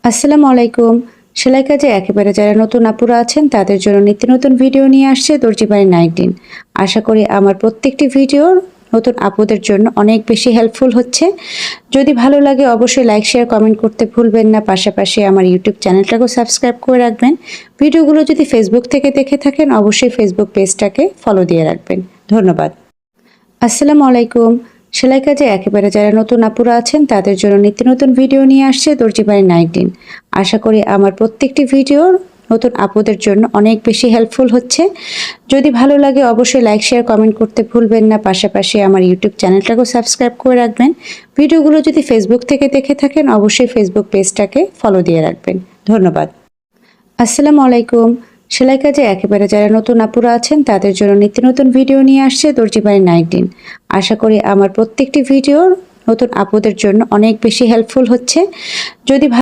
আসসালামু আলাইকুম। সেলাই কাজে একেবারে যারা নতুন আপুরা আছেন তাদের জন্য নিত্য নতুন ভিডিও নিয়ে আসছে দর্জি বাই 19। আশা করি আমার প্রত্যেকটি ভিডিও নতুন আপুদের জন্য অনেক বেশি হেল্পফুল হচ্ছে। যদি ভালো লাগে অবশ্যই লাইক, শেয়ার, কমেন্ট করতে ভুলবেন না। পাশাপাশি আমার ইউটিউব চ্যানেলটাকেও সাবস্ক্রাইব করে রাখবেন। ভিডিওগুলো যদি ফেসবুক থেকে দেখে থাকেন অবশ্যই ফেসবুক পেজটাকে ফলো দিয়ে রাখবেন। ধন্যবাদ। আসসালামু আলাইকুম। সেলাই কাজে একেবারে যারা নতুন আপুরা আছেন তাদের জন্য নিত্য নতুন ভিডিও নিয়ে আসছে দর্জি বাই 19। আশা করি আমার প্রত্যেকটি ভিডিও নতুন আপুদের জন্য অনেক বেশি হেল্পফুল হচ্ছে। যদি ভালো লাগে অবশ্যই লাইক, শেয়ার, কমেন্ট করতে ভুলবেন না। পাশাপাশি আমার ইউটিউব চ্যানেলটাকেও সাবস্ক্রাইব করে রাখবেন। ভিডিওগুলো যদি ফেসবুক থেকে দেখে থাকেন অবশ্যই ফেসবুক পেজটাকে ফলো দিয়ে রাখবেন। ধন্যবাদ। আসসালামু আলাইকুম। সেলাই কাজে একেবারে যারা নতুন আপুরা আছেন তাদের জন্য নিত্য নতুন ভিডিও নিয়ে আসছে দর্জি বাই 19। আশা করি আমার প্রত্যেকটি ভিডিও নতুন আপুদের জন্য অনেক বেশি হেল্পফুল হচ্ছে। যদি